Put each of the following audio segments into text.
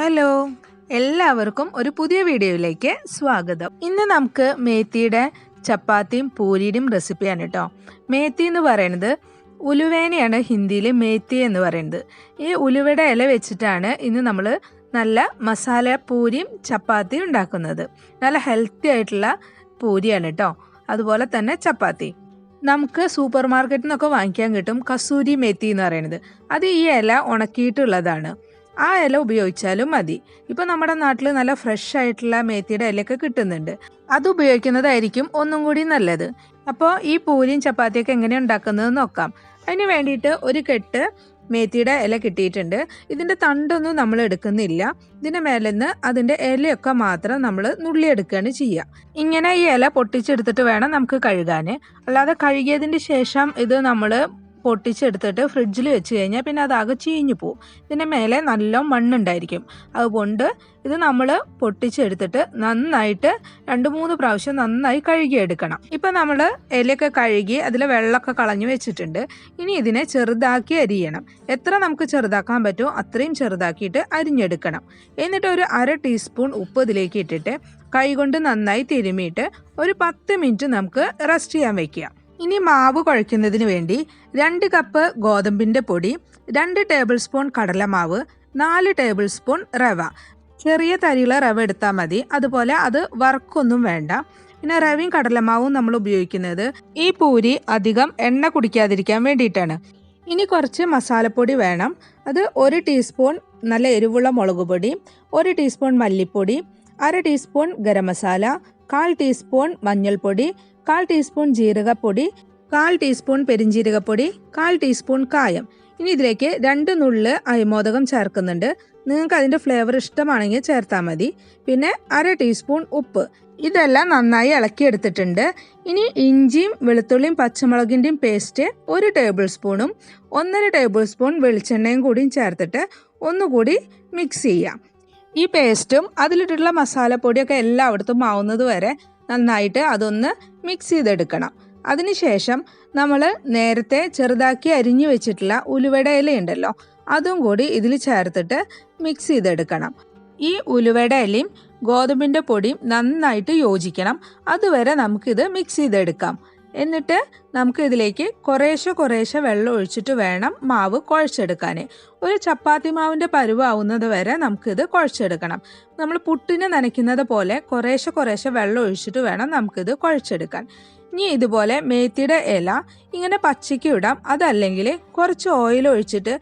Hello, എല്ലാവർക്കും ഒരു പുതിയ വീഡിയോയിലേക്ക് സ്വാഗതം. ഇന്ന് നമുക്ക് മേത്തിയുടെ ചപ്പാത്തിയും പൂരിയുടെയും റെസിപ്പിയാണ് കേട്ടോ. മേത്തി എന്ന് പറയുന്നത് ഉലുവേനെയാണ് ഹിന്ദിയിൽ മേത്തി എന്ന് പറയുന്നത്. ഈ ഉലുവയുടെ ഇല വെച്ചിട്ടാണ് ഇന്ന് നമ്മൾ നല്ല മസാല പൂരിയും ചപ്പാത്തിയും ഉണ്ടാക്കുന്നത്. നല്ല ഹെൽത്തി ആയിട്ടുള്ള പൂരിയാണ് കേട്ടോ. അതുപോലെ തന്നെ ചപ്പാത്തി നമുക്ക് സൂപ്പർ മാർക്കറ്റിൽ നിന്നൊക്കെ വാങ്ങിക്കാൻ കിട്ടും. കസൂരി മേത്തി എന്ന് പറയുന്നത് അത് ഈ ഇല ഉണക്കിയിട്ടുള്ളതാണ്. ആ ഇല ഉപയോഗിച്ചാലും മതി. ഇപ്പോൾ നമ്മുടെ നാട്ടിൽ നല്ല ഫ്രഷ് ആയിട്ടുള്ള മേത്തിയുടെ ഇലയൊക്കെ കിട്ടുന്നുണ്ട്. അത് ഉപയോഗിക്കുന്നതായിരിക്കും ഒന്നും കൂടി നല്ലത്. അപ്പോൾ ഈ പൂരിയും ചപ്പാത്തിയൊക്കെ എങ്ങനെയാണ് ഉണ്ടാക്കുന്നത് നോക്കാം. അതിന് വേണ്ടിയിട്ട് ഒരു കെട്ട് മേത്തിയുടെ ഇല കിട്ടിയിട്ടുണ്ട്. ഇതിൻ്റെ തണ്ടൊന്നും നമ്മൾ എടുക്കുന്നില്ല. ഇതിൻ്റെ മേലെ നിന്ന് അതിൻ്റെ ഇലയൊക്കെ മാത്രം നമ്മൾ നുള്ളിയെടുക്കുകയാണ് ചെയ്യുക. ഇങ്ങനെ ഈ ഇല പൊട്ടിച്ചെടുത്തിട്ട് വേണം നമുക്ക് കഴുകാൻ. അല്ലാതെ കഴുകിയതിന് ശേഷം ഇത് നമ്മൾ പൊട്ടിച്ചെടുത്തിട്ട് ഫ്രിഡ്ജിൽ വെച്ച് കഴിഞ്ഞാൽ പിന്നെ അതാകെ ചീഞ്ഞു പോവും. ഇതിൻ്റെ മേലെ നല്ല മണ്ണുണ്ടായിരിക്കും. അതുകൊണ്ട് ഇത് നമ്മൾ പൊട്ടിച്ചെടുത്തിട്ട് നന്നായിട്ട് 2-3 പ്രാവശ്യം നന്നായി കഴുകിയെടുക്കണം. ഇപ്പം നമ്മൾ ഇലയൊക്കെ കഴുകി അതിലെ വെള്ളമൊക്കെ കളഞ്ഞു വെച്ചിട്ടുണ്ട്. ഇനി ഇതിനെ ചെറുതാക്കി അരിയണം. എത്ര നമുക്ക് ചെറുതാക്കാൻ പറ്റുമോ അത്രയും ചെറുതാക്കിയിട്ട് അരിഞ്ഞെടുക്കണം. എന്നിട്ട് ഒരു 1/2 ടീസ്പൂൺ ഉപ്പ് ഇതിലേക്ക് ഇട്ടിട്ട് കൈകൊണ്ട് നന്നായി തിരുമിയിട്ട് ഒരു 10 മിനിറ്റ് നമുക്ക് റെസ്റ്റ് ചെയ്യാൻ വയ്ക്കുക. ഇനി മാവ് കുഴയ്ക്കുന്നതിന് വേണ്ടി 2 കപ്പ് ഗോതമ്പിൻ്റെ പൊടി, 2 ടേബിൾ സ്പൂൺ കടലമാവ്, 4 ടേബിൾ സ്പൂൺ റവ. ചെറിയ തരിയുള്ള റവ എടുത്താൽ മതി. അതുപോലെ അത് വറുക്കൊന്നും വേണ്ട. പിന്നെ റവയും കടലമാവും നമ്മൾ ഉപയോഗിക്കുന്നത് ഈ പൂരി അധികം എണ്ണ കുടിക്കാതിരിക്കാൻ വേണ്ടിയിട്ടാണ്. ഇനി കുറച്ച് മസാലപ്പൊടി വേണം. അത് 1 ടീസ്പൂൺ നല്ല എരിവുള്ള മുളക് പൊടി, 1 ടീസ്പൂൺ മല്ലിപ്പൊടി, 1/2 ടീസ്പൂൺ ഗരം മസാല, 1/4 ടീസ്പൂൺ മഞ്ഞൾപ്പൊടി, 1/4 ടീസ്പൂൺ ജീരകപ്പൊടി, 1/4 ടീസ്പൂൺ പെരിഞ്ജീരകപ്പൊടി, 1/4 ടീസ്പൂൺ കായം. ഇനി ഇതിലേക്ക് 2 നുള്ള് അയമോദകം ചേർക്കുന്നുണ്ട്. നിങ്ങൾക്ക് അതിൻ്റെ ഫ്ലേവർ ഇഷ്ടമാണെങ്കിൽ ചേർത്താൽ മതി. പിന്നെ 1/2 ടീസ്പൂൺ ഉപ്പ്. ഇതെല്ലാം നന്നായി ഇളക്കിയെടുത്തിട്ടുണ്ട്. ഇനി ഇഞ്ചിയും വെളുത്തുള്ളിയും പച്ചമുളകിൻ്റെയും പേസ്റ്റ് 1 ടേബിൾ സ്പൂണും 1.5 ടേബിൾ സ്പൂൺ വെളിച്ചെണ്ണയും കൂടിയും ചേർത്തിട്ട് ഒന്നുകൂടി മിക്സ് ചെയ്യാം. ഈ പേസ്റ്റും അതിലിട്ടുള്ള മസാലപ്പൊടിയൊക്കെ എല്ലായിടത്തും ആവുന്നത് വരെ നന്നായിട്ട് അതൊന്ന് മിക്സ് ചെയ്തെടുക്കണം. അതിനുശേഷം നമ്മൾ നേരത്തെ ചെറുതാക്കി അരിഞ്ഞു വെച്ചിട്ടുള്ള ഉലുവയുടെ ഇലയുണ്ടല്ലോ, അതും കൂടി ഇതിൽ ചേർത്തിട്ട് മിക്സ് ചെയ്തെടുക്കണം. ഈ ഉലുവയുടെ ഇലയും ഗോതമ്പിൻ്റെ പൊടിയും നന്നായിട്ട് യോജിക്കണം. അതുവരെ നമുക്കിത് മിക്സ് ചെയ്തെടുക്കാം. എന്നിട്ട് നമുക്ക് ഇതിലേക്ക് കുറേശ്ശെ വെള്ളം ഒഴിച്ചിട്ട് വേണം മാവ് കുഴച്ചെടുക്കാൻ. ഒരു ചപ്പാത്തി മാവിൻ്റെ പരുവാവുന്നത് വരെ നമുക്കിത് കുഴച്ചെടുക്കണം. നമ്മൾ പുട്ടിന് നനയ്ക്കുന്നത് പോലെ കുറേശ്ശെ വെള്ളം ഒഴിച്ചിട്ട് വേണം നമുക്കിത് കുഴച്ചെടുക്കാൻ. ഇനി ഇതുപോലെ മേത്തിയുടെ ഇല ഇങ്ങനെ പച്ചയ്ക്ക് ഇടാം. അതല്ലെങ്കിൽ കുറച്ച് ഓയിൽ ഒഴിച്ചിട്ട്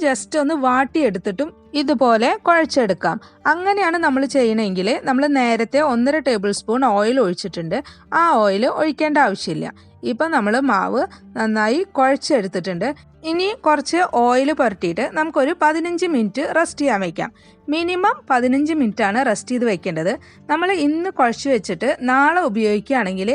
ജസ്റ്റ് ഒന്ന് വാട്ടിയെടുത്തിട്ടും ഇതുപോലെ കുഴച്ചെടുക്കാം. അങ്ങനെയാണ് നമ്മൾ ചെയ്യണമെങ്കിൽ നമ്മൾ നേരത്തെ 1.5 ടേബിൾ സ്പൂൺ ഓയിൽ ഒഴിച്ചിട്ടുണ്ട്. ആ ഓയിൽ ഒഴിക്കേണ്ട ആവശ്യമില്ല. ഇപ്പം നമ്മൾ മാവ് നന്നായി കുഴച്ചെടുത്തിട്ടുണ്ട്. ഇനി കുറച്ച് ഓയിൽ പുരട്ടിയിട്ട് നമുക്കൊരു 15 മിനിറ്റ് റെസ്റ്റ് ചെയ്യാൻ വയ്ക്കാം. മിനിമം 15 മിനിറ്റാണ് റെസ്റ്റ് ചെയ്ത് വെക്കേണ്ടത്. നമ്മൾ ഇന്ന് കുഴച്ച് വെച്ചിട്ട് നാളെ ഉപയോഗിക്കുകയാണെങ്കിൽ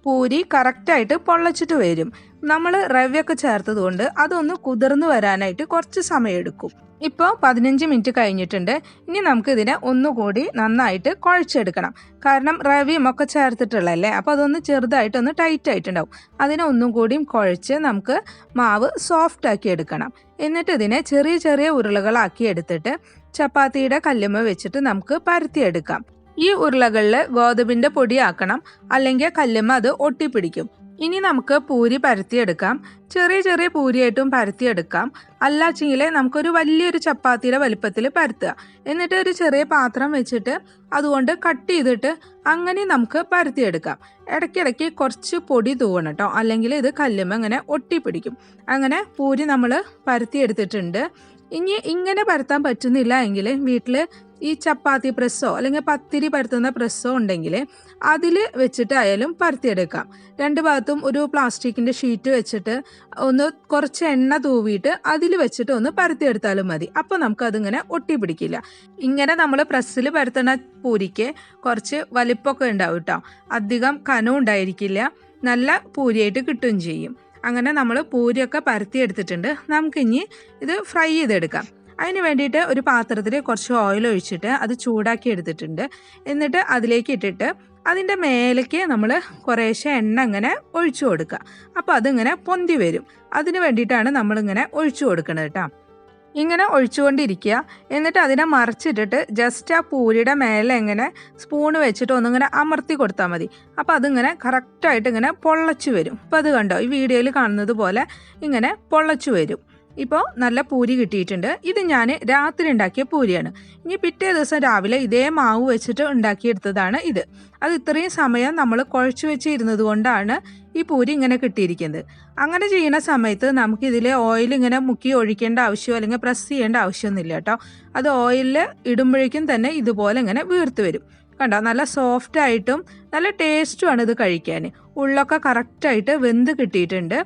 പൂരി കറക്റ്റായിട്ട് പൊള്ളച്ചിട്ട് വരും. നമ്മൾ റവയൊക്കെ ചേർത്തത് കൊണ്ട് അതൊന്ന് കുതിർന്ന് വരാനായിട്ട് കുറച്ച് സമയമെടുക്കും. ഇപ്പോൾ 15 മിനിറ്റ് കഴിഞ്ഞിട്ടുണ്ട്. ഇനി നമുക്കിതിനെ ഒന്നുകൂടി നന്നായിട്ട് കുഴച്ചെടുക്കണം. കാരണം റവയും ഒക്കെ ചേർത്തിട്ടുള്ളതല്ലേ, അപ്പോൾ അതൊന്ന് ചെറുതായിട്ടൊന്ന് ടൈറ്റ് ആയിട്ടുണ്ടാവും. അതിനെ ഒന്നും കൂടിയും കുഴച്ച് നമുക്ക് മാവ് സോഫ്റ്റ് ആക്കി എടുക്കണം. എന്നിട്ട് ഇതിനെ ചെറിയ ഉരുളകളാക്കി എടുത്തിട്ട് ചപ്പാത്തിയുടെ കല്ലുമ്മ വെച്ചിട്ട് നമുക്ക് പരത്തിയെടുക്കാം. ഈ ഉരുളകളിൽ ഗോതമ്പിൻ്റെ പൊടി ആക്കണം, അല്ലെങ്കിൽ കല്ലുമ്മ അത് ഒട്ടിപ്പിടിക്കും. ഇനി നമുക്ക് പൂരി പരത്തിയെടുക്കാം. ചെറിയ പൂരിയായിട്ടും പരത്തിയെടുക്കാം. അല്ലാച്ചെങ്കിൽ നമുക്കൊരു വലിയൊരു ചപ്പാത്തിയുടെ വലിപ്പത്തിൽ പരത്തുക. എന്നിട്ട് ഒരു ചെറിയ പാത്രം വെച്ചിട്ട് അതുകൊണ്ട് കട്ട് ചെയ്തിട്ട് അങ്ങനെ നമുക്ക് പരത്തിയെടുക്കാം. ഇടയ്ക്കിടയ്ക്ക് കുറച്ച് പൊടി തൂവണം കേട്ടോ, അല്ലെങ്കിൽ ഇത് കല്ലുമ്മ ഇങ്ങനെ ഒട്ടിപ്പിടിക്കും. അങ്ങനെ പൂരി നമ്മൾ പരത്തിയെടുത്തിട്ടുണ്ട്. ഇനി ഇങ്ങനെ പരത്താൻ പറ്റുന്നില്ല എങ്കിൽ വീട്ടിൽ ഈ ചപ്പാത്തി പ്രസ്സോ അല്ലെങ്കിൽ പത്തിരി പരത്തുന്ന പ്രസ്സോ ഉണ്ടെങ്കിൽ അതിൽ വെച്ചിട്ടായാലും പരത്തിയെടുക്കാം. 2 ഭാഗത്തും ഒരു പ്ലാസ്റ്റിക്കിൻ്റെ ഷീറ്റ് വെച്ചിട്ട് കുറച്ച് എണ്ണ തൂവിയിട്ട് അതിൽ വെച്ചിട്ട് പരത്തിയെടുത്താലും മതി. അപ്പോൾ നമുക്കതിങ്ങനെ ഒട്ടിപ്പിടിക്കില്ല. ഇങ്ങനെ നമ്മൾ പ്രസ്സിൽ പരത്തുന്ന പൂരിക്ക് കുറച്ച് വലിപ്പമൊക്കെ ഉണ്ടാവും കേട്ടോ. അധികം കനം ഉണ്ടായിരിക്കില്ല. നല്ല പൂരിയായിട്ട് കിട്ടുകയും ചെയ്യും. അങ്ങനെ നമ്മൾ പൂരിയൊക്കെ പരത്തിയെടുത്തിട്ടുണ്ട്. നമുക്കിനി ഇത് ഫ്രൈ ചെയ്തെടുക്കാം. അതിന് വേണ്ടിയിട്ട് ഒരു പാത്രത്തിൽ കുറച്ച് ഓയിൽ ഒഴിച്ചിട്ട് അത് ചൂടാക്കി എടുത്തിട്ടുണ്ട്. എന്നിട്ട് അതിലേക്ക് ഇട്ടിട്ട് അതിൻ്റെ മേലേക്ക് നമ്മൾ കുറേശ്ശെ എണ്ണ ഇങ്ങനെ ഒഴിച്ചു കൊടുക്കുക. അപ്പോൾ അതിങ്ങനെ പൊന്തി വരും. അതിന് വേണ്ടിയിട്ടാണ് നമ്മളിങ്ങനെ ഒഴിച്ചു കൊടുക്കുന്നത് കേട്ടോ. ഇങ്ങനെ ഒഴിച്ചുകൊണ്ടിരിക്കുക. എന്നിട്ട് അതിനെ മറിച്ചിട്ടിട്ട് ജസ്റ്റ് ആ പൂരിയുടെ മേലെ ഇങ്ങനെ സ്പൂണ് വെച്ചിട്ട് ഒന്നിങ്ങനെ അമർത്തി കൊടുത്താൽ മതി. അപ്പോൾ അതിങ്ങനെ കറക്റ്റായിട്ട് ഇങ്ങനെ പൊള്ളച്ചു വരും. അപ്പോൾ അത് കണ്ടോ, ഈ വീഡിയോയിൽ കാണുന്നത് പോലെ ഇങ്ങനെ പൊള്ളച്ചു വരും. ഇപ്പോൾ നല്ല പൂരി കിട്ടിയിട്ടുണ്ട്. ഇത് ഞാൻ രാത്രി ഉണ്ടാക്കിയ പൂരിയാണ്. ഇനി പിറ്റേ ദിവസം രാവിലെ ഇതേ മാവ് വെച്ചിട്ട് ഉണ്ടാക്കിയെടുത്തതാണ് ഇത്. അത് ഇത്രയും സമയം നമ്മൾ കുഴച്ച് വെച്ച് ഇരുന്നത് കൊണ്ടാണ് ഈ പൂരി ഇങ്ങനെ കിട്ടിയിരിക്കുന്നത്. അങ്ങനെ ചെയ്യുന്ന സമയത്ത് നമുക്കിതിൽ ഓയിൽ ഇങ്ങനെ മുക്കി ഒഴിക്കേണ്ട ആവശ്യമോ അല്ലെങ്കിൽ പ്രസ് ചെയ്യേണ്ട ആവശ്യമൊന്നുമില്ല കേട്ടോ. അത് ഓയിലിൽ ഇടുമ്പോഴേക്കും തന്നെ ഇതുപോലെ ഇങ്ങനെ വീർത്ത് വരും. കണ്ടോ, നല്ല സോഫ്റ്റായിട്ടും നല്ല ടേസ്റ്റുമാണ് ഇത് കഴിക്കാൻ. ഉള്ളൊക്കെ കറക്റ്റായിട്ട് വെന്ത് കിട്ടിയിട്ടുണ്ട്.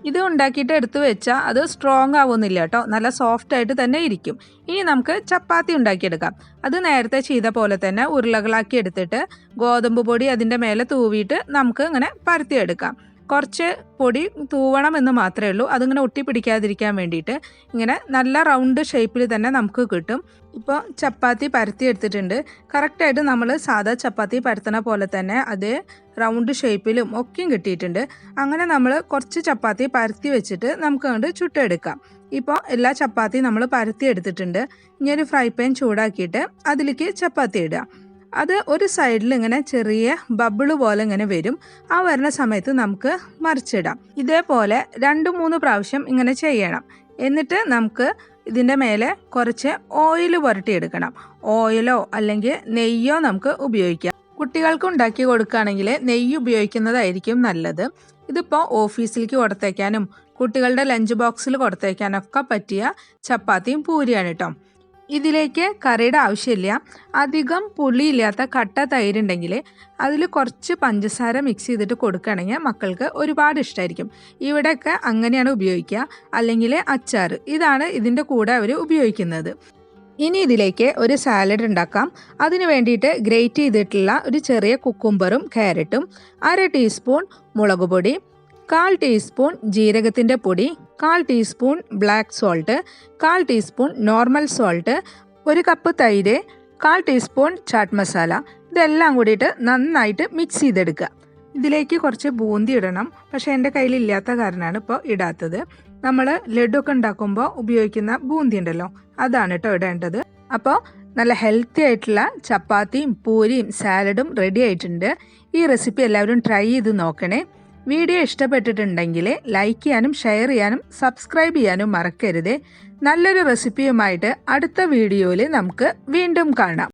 ഇത് ഉണ്ടാക്കിയിട്ട് എടുത്ത് വെച്ചാൽ അത് സ്ട്രോങ് ആവുന്നില്ല കേട്ടോ, നല്ല സോഫ്റ്റായിട്ട് തന്നെ ഇരിക്കും. ഇനി നമുക്ക് ചപ്പാത്തി ഉണ്ടാക്കിയെടുക്കാം. അത് നേരത്തെ ചെയ്ത പോലെ തന്നെ ഉരുളകളാക്കി എടുത്തിട്ട് ഗോതമ്പ് പൊടി അതിൻ്റെ മേലെ തൂവിയിട്ട് നമുക്ക് ഇങ്ങനെ പരത്തിയെടുക്കാം. കുറച്ച് പൊടി തൂവണമെന്ന് മാത്രമേ ഉള്ളൂ. അതിങ്ങനെ ഒട്ടിപ്പിടിക്കാതിരിക്കാൻ വേണ്ടിയിട്ട് ഇങ്ങനെ നല്ല റൗണ്ട് ഷേപ്പിൽ തന്നെ നമുക്ക് കിട്ടും. ഇപ്പോൾ ചപ്പാത്തി പരത്തി എടുത്തിട്ടുണ്ട്. കറക്റ്റായിട്ട് നമ്മൾ സാധാ ചപ്പാത്തി പരത്തണ പോലെ തന്നെ അത് റൗണ്ട് ഷേപ്പിലും ഒക്കെയും കിട്ടിയിട്ടുണ്ട്. അങ്ങനെ നമ്മൾ കുറച്ച് ചപ്പാത്തി പരത്തി വെച്ചിട്ട് നമുക്ക് അങ്ങോട്ട് ചുട്ടെടുക്കാം. ഇപ്പോൾ എല്ലാ ചപ്പാത്തിയും നമ്മൾ പരത്തി എടുത്തിട്ടുണ്ട്. ഇനി ഒരു ഫ്രൈ പാൻ ചൂടാക്കിയിട്ട് അതിലേക്ക് ചപ്പാത്തി ഇടുക. അത് ഒരു സൈഡിൽ ഇങ്ങനെ ചെറിയ ബബിള് പോലെ ഇങ്ങനെ വരും. ആ വരുന്ന സമയത്ത് നമുക്ക് മറിച്ചിടാം. ഇതേപോലെ 2-3 പ്രാവശ്യം ഇങ്ങനെ ചെയ്യണം. എന്നിട്ട് നമുക്ക് ഇതിൻ്റെ മേലെ കുറച്ച് ഓയിൽ പുരട്ടിയെടുക്കണം. ഓയിലോ അല്ലെങ്കിൽ നെയ്യോ നമുക്ക് ഉപയോഗിക്കാം. കുട്ടികൾക്ക് ഉണ്ടാക്കി കൊടുക്കുകയാണെങ്കിൽ നെയ്യ് ഉപയോഗിക്കുന്നതായിരിക്കും നല്ലത്. ഇതിപ്പോൾ ഓഫീസിലേക്ക് കൊടുത്തേക്കാനും കുട്ടികളുടെ ലഞ്ച് ബോക്സിൽ കൊടുത്തേക്കാനൊക്കെ പറ്റിയ ചപ്പാത്തിയും പൂരിയാണ് കേട്ടോ. ഇതിലേക്ക് കറിയുടെ ആവശ്യമില്ല. അധികം പുളിയില്ലാത്ത കട്ട തൈരുണ്ടെങ്കിൽ അതിൽ കുറച്ച് പഞ്ചസാര മിക്സ് ചെയ്തിട്ട് കൊടുക്കുകയാണെങ്കിൽ മക്കൾക്ക് ഒരുപാട് ഇഷ്ടമായിരിക്കും. ഇവിടെയൊക്കെ അങ്ങനെയാണ് ഉപയോഗിക്കുക. അല്ലെങ്കിൽ അച്ചാർ, ഇതാണ് ഇതിൻ്റെ കൂടെ അവർ ഉപയോഗിക്കുന്നത്. ഇനി ഇതിലേക്ക് ഒരു സാലഡ് ഉണ്ടാക്കാം. അതിന് വേണ്ടിയിട്ട് ഗ്രേറ്റ് ചെയ്തിട്ടുള്ള ഒരു ചെറിയ കുക്കുംബറും ക്യാരറ്റും, 1/2 ടീസ്പൂൺ മുളക് പൊടി, 1/4 ടീസ്പൂൺ ജീരകത്തിൻ്റെ പൊടി, 1/4 teaspoon black salt, 1/4 teaspoon normal salt, 1 cup തൈര്, 1/4 ടീസ്പൂൺ ചാട്ട് മസാല. ഇതെല്ലാം കൂടിയിട്ട് നന്നായിട്ട് മിക്സ് ചെയ്തെടുക്കുക. ഇതിലേക്ക് കുറച്ച് ബൂന്തി ഇടണം. പക്ഷേ എൻ്റെ കയ്യിലില്ലാത്ത കാരണമാണ് ഇപ്പോൾ ഇടാത്തത്. നമ്മൾ ലഡുവൊക്കെ ഉണ്ടാക്കുമ്പോൾ ഉപയോഗിക്കുന്ന ബൂന്തി ഉണ്ടല്ലോ, അതാണ് കേട്ടോ ഇടേണ്ടത്. അപ്പോൾ നല്ല ഹെൽത്തി ആയിട്ടുള്ള ചപ്പാത്തിയും പൂരിയും സാലഡും റെഡി ആയിട്ടുണ്ട്. ഈ റെസിപ്പി എല്ലാവരും ട്രൈ ചെയ്ത് നോക്കണേ. വീഡിയോ ഇഷ്ടപ്പെട്ടിട്ടുണ്ടെങ്കിൽ ലൈക്ക് ചെയ്യാനും ഷെയർ ചെയ്യാനും സബ്സ്ക്രൈബ് ചെയ്യാനും മറക്കരുത്. നല്ലൊരു റെസിപ്പിയുമായിട്ട് അടുത്ത വീഡിയോയിൽ നമുക്ക് വീണ്ടും കാണാം.